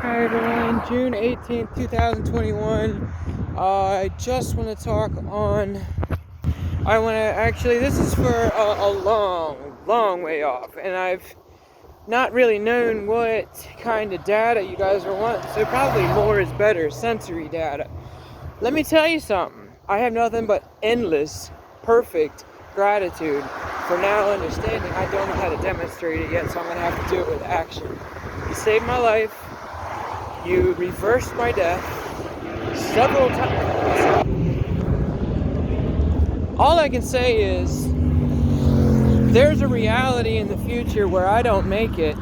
Hi everyone, June 18th, 2021. I just want to talk on. This is for a long way off, and I've not really known what kind of data you guys are wanting, so probably more is better, sensory data. Let me tell you something. I have nothing but endless, perfect gratitude for now understanding. I don't know how to demonstrate it yet, so I'm going to have to do it with action. You saved my life. You reversed my death several times. All I can say is there's a reality in the future where I don't make it.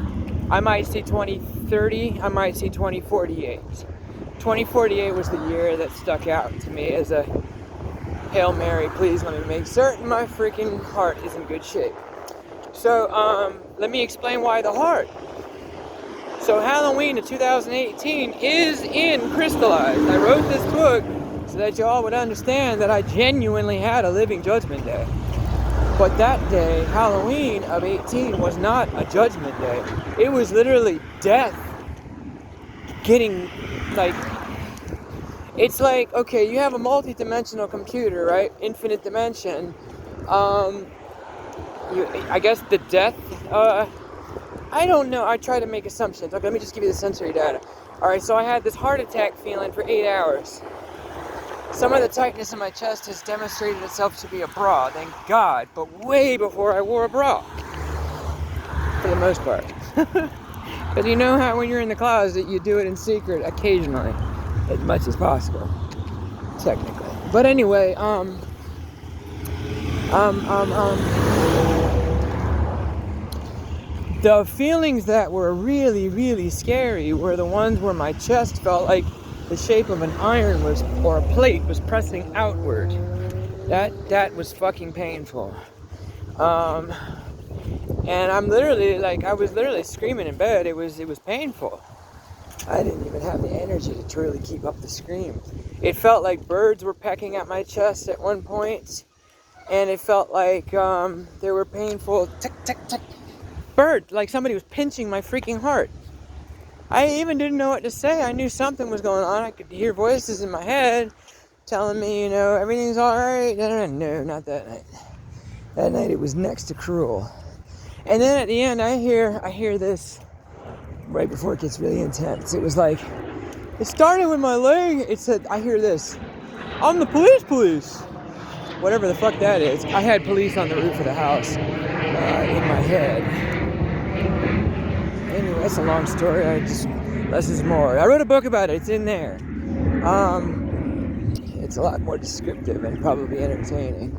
I might see 2030, I might see 2048. 2048 was the year that stuck out to me as a Hail Mary, please let me make certain my freaking heart is in good shape. So, let me explain why the heart. So Halloween of 2018 is in crystallized. I wrote this book so that y'all would understand that I genuinely had a living judgment day. But that day, Halloween of 18, was not a judgment day. It was literally death. It's like, okay, you have a multi-dimensional computer, right? Infinite dimension. I guess the death, I don't know. I try to make assumptions. Okay, let me just give you the sensory data. Alright, so I had this heart attack feeling for 8 hours. Some of the tightness in my chest has demonstrated itself to be a bra, thank God, but way before I wore a bra. For the most part. Because you know how when you're in the closet, you do it in secret occasionally. As much as possible. Technically. But anyway, the feelings that were really, really scary were the ones where my chest felt like the shape of an iron or a plate was pressing outward. That was fucking painful. And I was literally screaming in bed. It was painful. I didn't even have the energy to truly keep up the scream. It felt like birds were pecking at my chest at one point, and it felt like there were painful tick, tick, tick. Bird, like somebody was pinching my freaking heart. I even didn't know what to say. I knew something was going on. I could hear voices in my head telling me, everything's alright. No, not that night. That night it was next to cruel. And then at the end I hear this right before it gets really intense. It was like, it started with my leg. It said, I hear this. I'm the police. Whatever the fuck that is. I had police on the roof of the house in my head. Anyway, that's a long story. Less is more. I wrote a book about it. It's in there. It's a lot more descriptive and probably entertaining.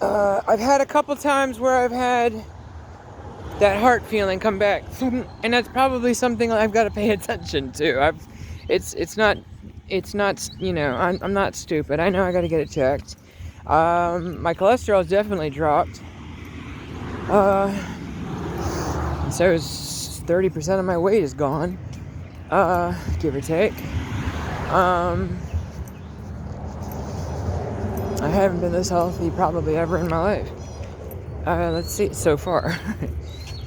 I've had a couple times where I've had that heart feeling come back, and that's probably something I've got to pay attention to. It's not. I'm not stupid. I know I got to get it checked. My cholesterol's definitely dropped. So 30% of my weight is gone, give or take. I haven't been this healthy probably ever in my life. Let's see, so far.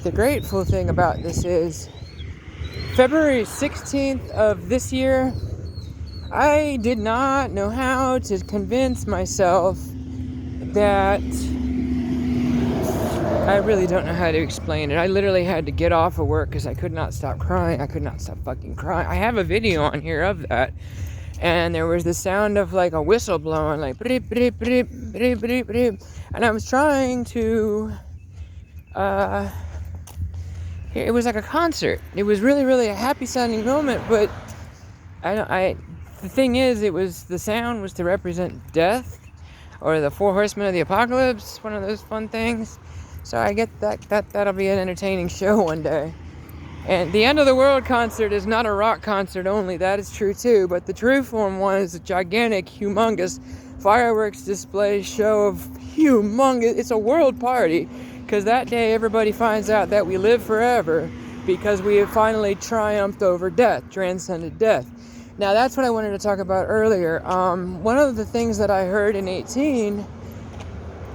The grateful thing about this is February 16th of this year, I did not know how to convince myself that I really don't know how to explain it. I literally had to get off of work because I could not stop crying. I could not stop fucking crying. I have a video on here of that. And there was the sound of like a whistle blowing, like brip, brip, brip, brip, brip, brip. And I was trying to, it was like a concert. It was really, really a happy sounding moment, but the thing is, the sound was to represent death, or the 4 horsemen of the apocalypse, one of those fun things. So I get that'll be an entertaining show one day. And the End of the World concert is not a rock concert only, that is true too, but the true form one is a gigantic, humongous fireworks display show of humongous, it's a world party, because that day everybody finds out that we live forever because we have finally triumphed over death, transcended death. Now that's what I wanted to talk about earlier. One of the things that I heard in 18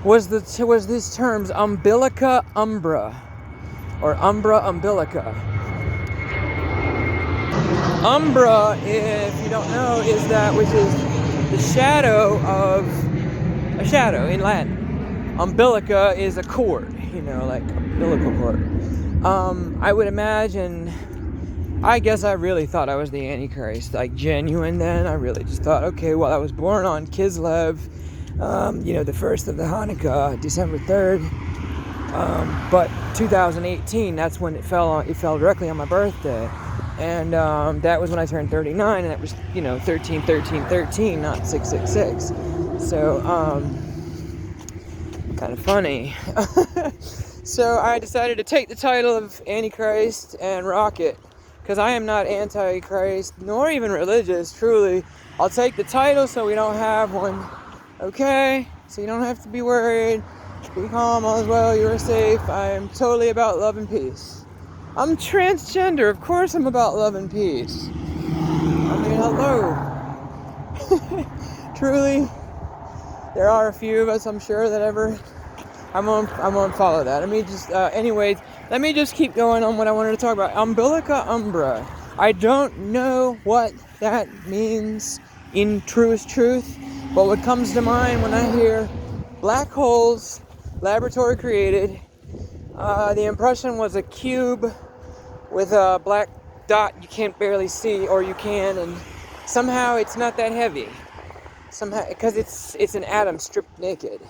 was this terms umbilica, umbra. or umbra umbilica. Umbra, if you don't know, is that which is the shadow of a shadow in Latin. Umbilica is a cord, like umbilical cord. I would imagine, I guess I really thought I was the Antichrist, like genuine then. I really just thought, okay, well, I was born on Kislev, the first of the Hanukkah, December 3rd. But 2018, that's when it fell directly on my birthday. And that was when I turned 39, and it was, 13, 13, 13, not 666. So, kind of funny. So I decided to take the title of Antichrist and rock it, because I am not Antichrist, nor even religious, truly. I'll take the title so we don't have one, okay? So you don't have to be worried. Be calm, all is well, you are safe. I am totally about love and peace. I'm transgender, of course I'm about love and peace. I mean, hello. Truly, there are a few of us, I'm sure, that ever... I won't follow that. Anyways, let me just keep going on what I wanted to talk about. Umbilica umbra. I don't know what that means in truest truth, but what comes to mind when I hear black holes, laboratory created, the impression was a cube with a black dot you can't barely see, or you can, and somehow it's not that heavy. Somehow, because it's an atom stripped naked.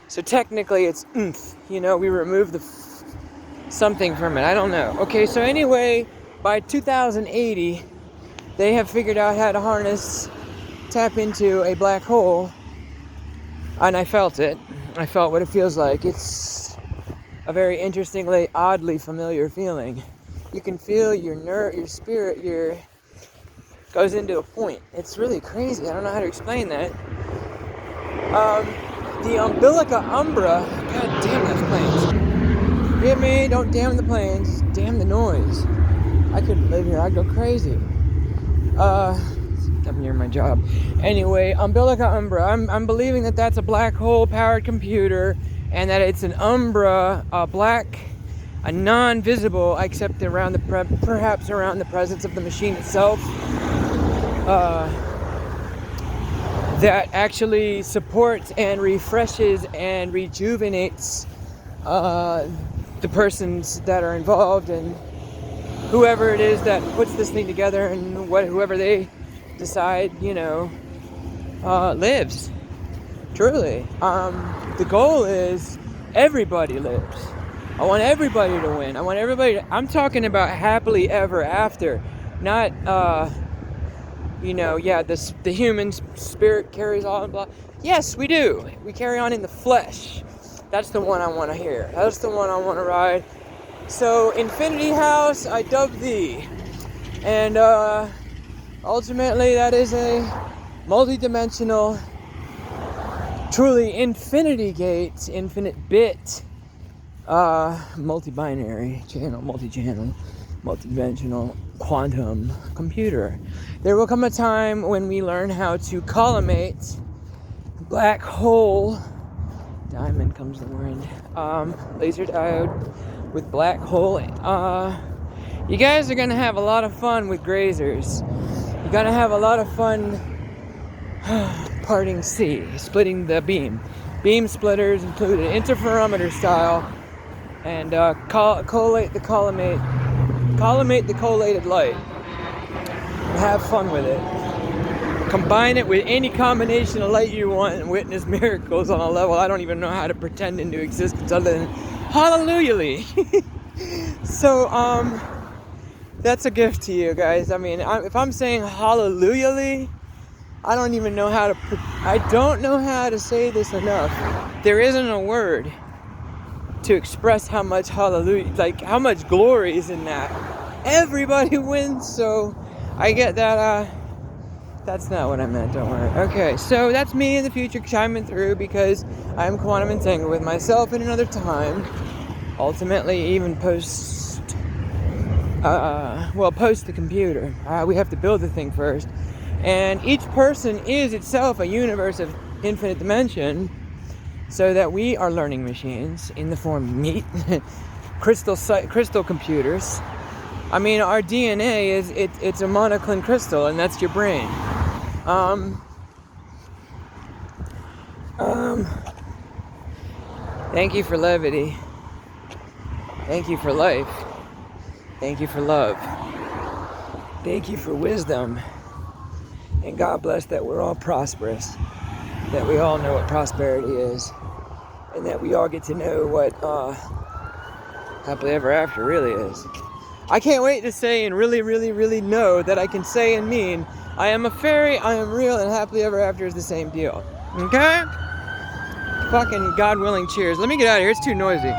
So technically it's oomph, we remove the something from it. I don't know. Okay, so anyway, by 2080, they have figured out how to tap into a black hole, and I felt it. I felt what it feels like. It's a very interestingly, oddly familiar feeling. You can feel your spirit, goes into a point. It's really crazy. I don't know how to explain that. The umbilica umbra, god damn those planes. Forgive me, don't damn the planes, damn the noise. I couldn't live here, I'd go crazy. I'm near my job. Anyway, umbilica umbra, I'm believing that that's a black hole powered computer, and that it's an umbra, a non-visible, except perhaps around the presence of the machine itself. That actually supports and refreshes and rejuvenates the persons that are involved, and whoever it is that puts this thing together, and whoever they decide, lives. Truly. The goal is everybody lives. I want everybody to win. I'm talking about happily ever after, not the human spirit carries on, blah. Yes, we do. We carry on in the flesh. That's the one I want to hear. That's the one I want to ride. So, Infinity House, I dub thee. And ultimately, that is a multi-dimensional, truly infinity gate, infinite bit, multi-binary channel, multi-channel, multi-dimensional quantum computer. There will come a time when we learn how to collimate black hole, diamond comes the word, laser diode with black hole. You guys are gonna have a lot of fun with grazers. You're gonna have a lot of fun parting C, splitting the beam. Beam splitters included, interferometer style, and collate the collated light. Have fun with it. Combine it with any combination of light you want and witness miracles on a level I don't even know how to pretend into existence other than hallelujah. So, that's a gift to you guys. I mean, if I'm saying hallelujah, I don't know how to say this enough. There isn't a word to express how much hallelujah, like how much glory is in that. Everybody wins, so I get that. That's not what I meant, don't worry. Okay, so that's me in the future chiming through, because I'm quantum entangled with myself in another time. Ultimately, even post the computer. We have to build the thing first. And each person is itself a universe of infinite dimension, so that we are learning machines in the form of meat. crystal computers. I mean, our DNA it's a monoclin crystal, and that's your brain. Thank you for levity. Thank you for life. Thank you for love. Thank you for wisdom. And God bless that we're all prosperous. That we all know what prosperity is. And that we all get to know what happily ever after really is. I can't wait to say and really, really, really know that I can say and mean I am a fairy, I am real, and happily ever after is the same deal. Okay? Fucking God willing, cheers. Let me get out of here. It's too noisy.